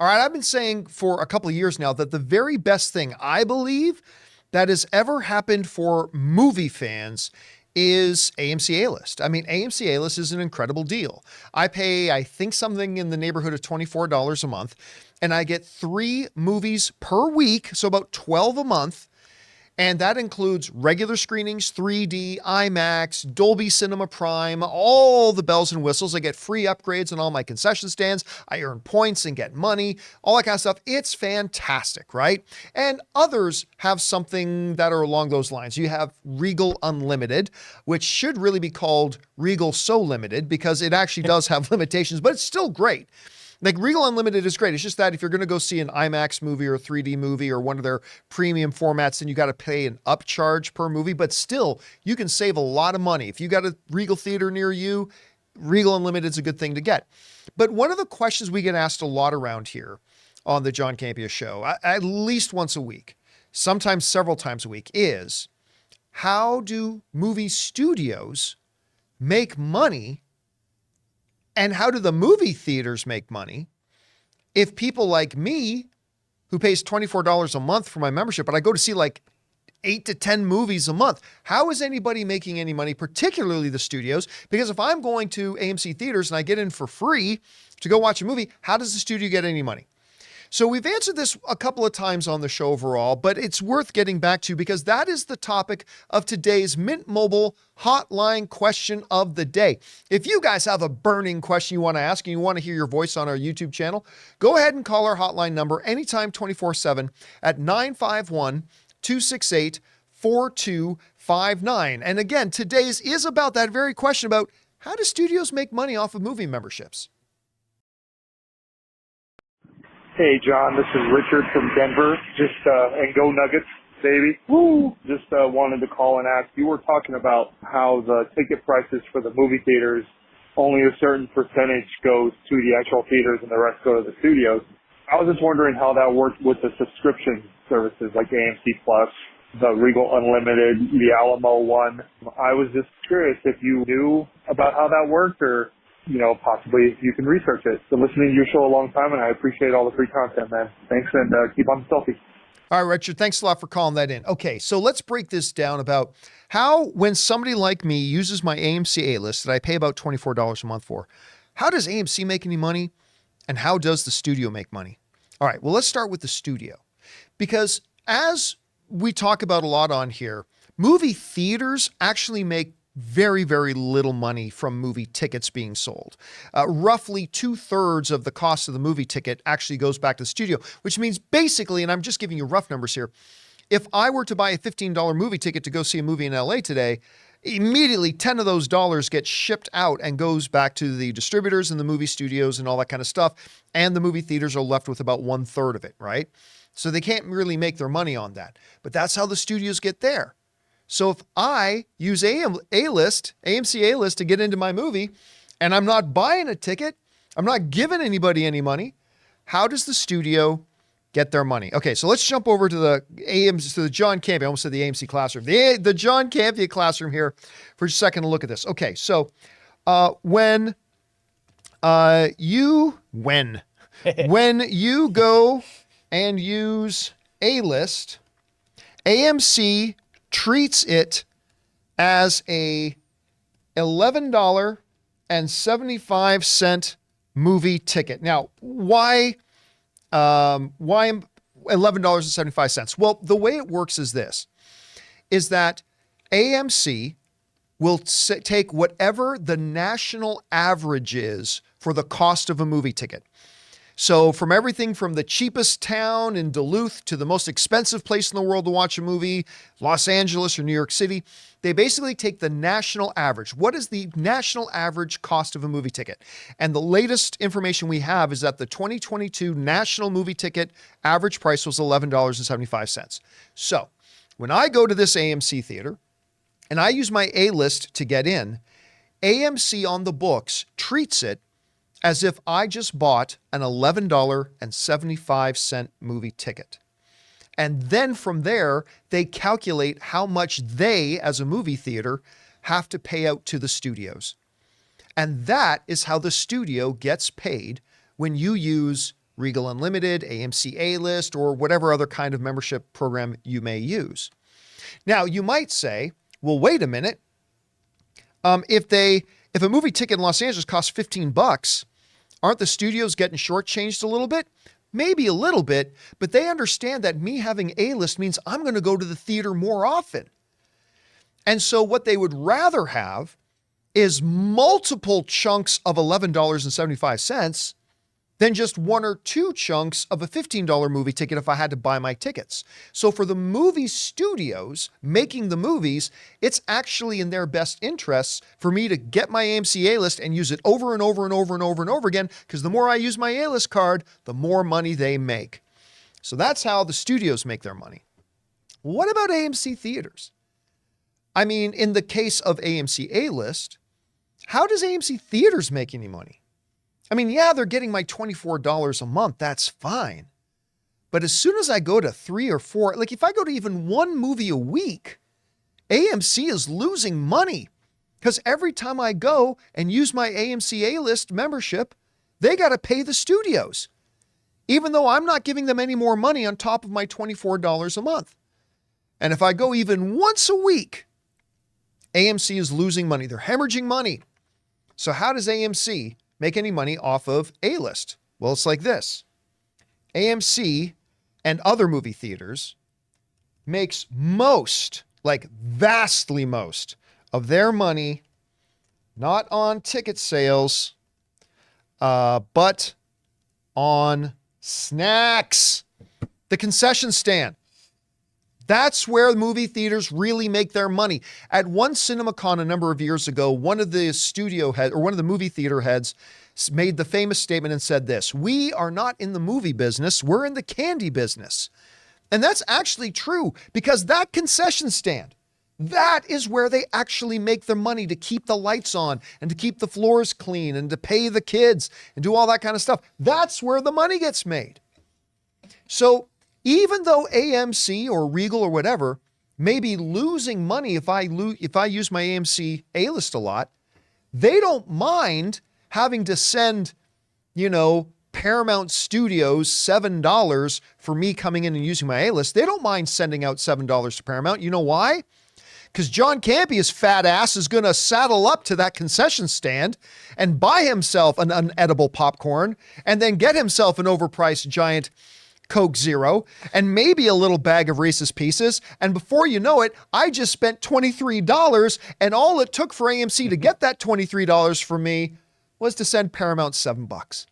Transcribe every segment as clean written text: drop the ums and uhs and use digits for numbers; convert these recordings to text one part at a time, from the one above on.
All right, I've been saying for a couple of years now that the very best thing I believe that has ever happened for movie fans is AMC A-List. I mean, AMC A-List is an incredible deal. I pay, I think, something in the neighborhood of $24 a month, and I get 3 movies per week, so about 12 a month. And that includes regular screenings, 3D, IMAX, Dolby Cinema Prime, all the bells and whistles. I get free upgrades on all my concession stands. I earn points and get money, all that kind of stuff. It's fantastic, right? And others have something that are along those lines. You have Regal Unlimited, which should really be called Regal So Limited because it actually does have limitations, but it's still great. Like Regal Unlimited is great. It's just that if you're going to go see an IMAX movie or a 3D movie or one of their premium formats, then you got to pay an upcharge per movie. But still, you can save a lot of money. If you got a Regal theater near you, Regal Unlimited is a good thing to get. But one of the questions we get asked a lot around here on the John Campea Show, at least once a week, sometimes several times a week, is how do movie studios make money? And how do the movie theaters make money if people like me, who pays $24 a month for my membership, but I go to see like 8 to 10 movies a month? How is anybody making any money, particularly the studios? Because if I'm going to AMC Theatres and I get in for free to go watch a movie, how does the studio get any money? So we've answered this a couple of times on the show overall, but it's worth getting back to because that is the topic of today's Mint Mobile hotline question of the day. If you guys have a burning question you want to ask and you want to hear your voice on our YouTube channel, go ahead and call our hotline number anytime 24/7 at 951-268-4259. And again, today's is about that very question about how do studios make money off of movie memberships? Hey, John, this is Richard from Denver. And go Nuggets, baby. Woo! Wanted to call and ask. You were talking about how the ticket prices for the movie theaters, only a certain percentage goes to the actual theaters and the rest go to the studios. I was just wondering how that worked with the subscription services like AMC Plus, the Regal Unlimited, the Alamo one. I was just curious if you knew about how that worked or possibly you can research it. Been listening to your show a long time, and I appreciate all the free content, man. Thanks, and keep on the selfie. All right, Richard, thanks a lot for calling that in. Okay, so let's break this down about how, when somebody like me uses my AMC A-List that I pay about $24 a month for, how does AMC make any money, and how does the studio make money? All right, well, let's start with the studio. Because as we talk about a lot on here, movie theaters actually make very, very little money from movie tickets being sold. Roughly 2/3 of the cost of the movie ticket actually goes back to the studio, which means basically, and I'm just giving you rough numbers here, if I were to buy a $15 movie ticket to go see a movie in LA today, immediately 10 of those dollars get shipped out and goes back to the distributors and the movie studios and all that kind of stuff. And the movie theaters are left with about 1/3 of it, right? So they can't really make their money on that. But that's how the studios get there. So if I use AMC A-List to get into my movie, and I'm not buying a ticket, I'm not giving anybody any money, how does the studio get their money? Okay, so let's jump over to the John Campea. I almost said the AMC classroom. The John Campea classroom here for a second to look at this. Okay, so when you go and use A-List, AMC treats it as a $11.75 movie ticket. Now, why $11.75? Well, the way it works is this, is that AMC will take whatever the national average is for the cost of a movie ticket. So from everything from the cheapest town in Duluth to the most expensive place in the world to watch a movie, Los Angeles or New York City, they basically take the national average. What is the national average cost of a movie ticket? And the latest information we have is that the 2022 national movie ticket average price was $11.75. So when I go to this AMC theater and I use my A-List to get in, AMC on the books treats it as if I just bought an $11.75 movie ticket. And then from there, they calculate how much they, as a movie theater, have to pay out to the studios. And that is how the studio gets paid when you use Regal Unlimited, AMC A-List, or whatever other kind of membership program you may use. Now, you might say, well, wait a minute. If a movie ticket in Los Angeles costs $15, aren't the studios getting shortchanged a little bit? Maybe a little bit, but they understand that me having A-List means I'm going to go to the theater more often. And so what they would rather have is multiple chunks of $11.75 than just one or two chunks of a $15 movie ticket if I had to buy my tickets. So for the movie studios making the movies, it's actually in their best interests for me to get my AMC A-List and use it over and over and over and over and over again, because the more I use my A-List card, the more money they make. So that's how the studios make their money. What about AMC Theatres? I mean, in the case of AMC A-List, how does AMC Theatres make any money? I mean, yeah, they're getting my $24 a month. That's fine. But as soon as I go to 3 or 4, like if I go to even one movie a week, AMC is losing money, because every time I go and use my AMC A-List membership, they got to pay the studios, even though I'm not giving them any more money on top of my $24 a month. And if I go even once a week, AMC is losing money. They're hemorrhaging money. So how does AMC make any money off of A-List? Well, it's like this. AMC and other movie theaters makes most, like vastly most, of their money not on ticket sales, but on snacks. The concession stand. That's where movie theaters really make their money. At one CinemaCon a number of years ago, one of the movie theater heads made the famous statement and said this: "We are not in the movie business, we're in the candy business." And that's actually true, because that concession stand, that is where they actually make their money to keep the lights on and to keep the floors clean and to pay the kids and do all that kind of stuff. That's where the money gets made. So even though AMC or Regal or whatever may be losing money if I use my AMC A-List a lot, they don't mind having to send, Paramount Studios $7 for me coming in and using my A-List. They don't mind sending out $7 to Paramount. You know why? Because John Campea's fat ass is going to saddle up to that concession stand and buy himself an unedible popcorn and then get himself an overpriced giant Coke Zero and maybe a little bag of Reese's Pieces. And before you know it, I just spent $23, and all it took for AMC to get that $23 from me was to send Paramount $7.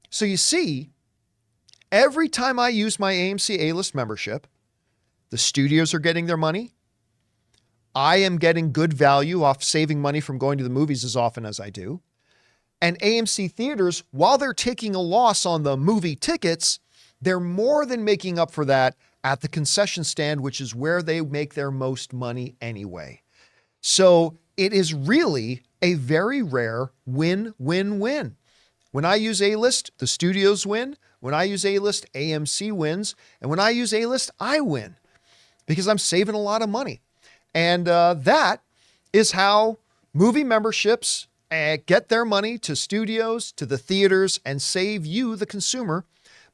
So you see, every time I use my AMC A-List membership, the studios are getting their money. I am getting good value off saving money from going to the movies as often as I do. And AMC Theaters, while they're taking a loss on the movie tickets, they're more than making up for that at the concession stand, which is where they make their most money anyway. So it is really a very rare win-win-win. When I use A-List, the studios win. When I use A-List, AMC wins. And when I use A-List, I win, because I'm saving a lot of money. And that is how movie memberships get their money to studios, to the theaters, and save you, the consumer,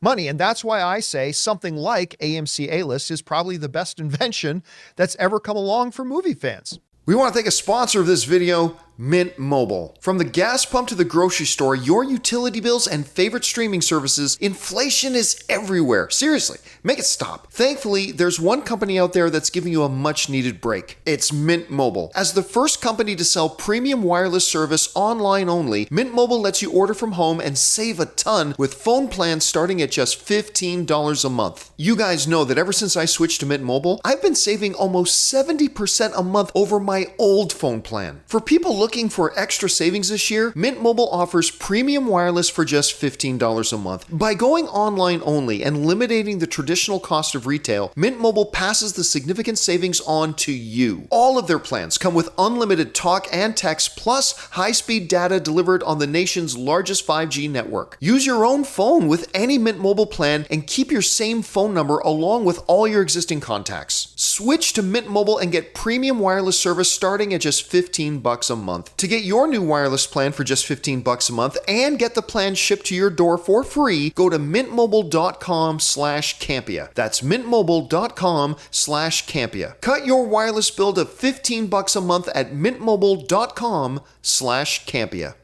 money. And that's why I say something like AMC A-List is probably the best invention that's ever come along for movie fans. We want to thank a sponsor of this video, Mint Mobile. From the gas pump to the grocery store, your utility bills and favorite streaming services, inflation is everywhere. Seriously, make it stop. Thankfully, there's one company out there that's giving you a much needed break. It's Mint Mobile. As the first company to sell premium wireless service online only, Mint Mobile lets you order from home and save a ton with phone plans starting at just $15 a month. You guys know that ever since I switched to Mint Mobile, I've been saving almost 70% a month over my old phone plan. For people looking for extra savings this year, Mint Mobile offers premium wireless for just $15 a month. By going online only and eliminating the traditional cost of retail, Mint Mobile passes the significant savings on to you. All of their plans come with unlimited talk and text plus high-speed data delivered on the nation's largest 5G network. Use your own phone with any Mint Mobile plan and keep your same phone number along with all your existing contacts. Switch to Mint Mobile and get premium wireless service starting at just $15 a month. month. To get your new wireless plan for just $15 a month and get the plan shipped to your door for free, go to mintmobile.com/Campea. That's mintmobile.com/Campea. Cut your wireless bill to $15 a month at mintmobile.com/Campea.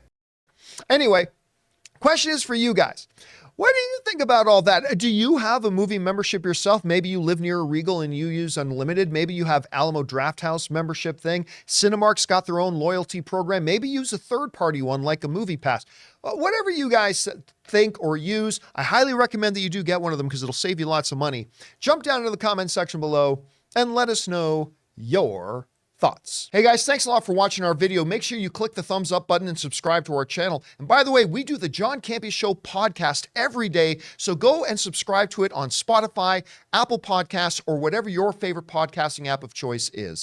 Anyway, question is for you guys. What do you think about all that? Do you have a movie membership yourself? Maybe you live near a Regal and you use unlimited. Maybe you have Alamo Drafthouse membership thing. Cinemark's got their own loyalty program. Maybe use a third-party one like a Movie Pass. Whatever you guys think or use, I highly recommend that you do get one of them because it'll save you lots of money. Jump down into the comment section below and let us know your thoughts. Hey guys, thanks a lot for watching our video. Make sure you click the thumbs up button and subscribe to our channel. And by the way, we do the John Campea Show podcast every day, so go and subscribe to it on Spotify, Apple Podcasts, or whatever your favorite podcasting app of choice is.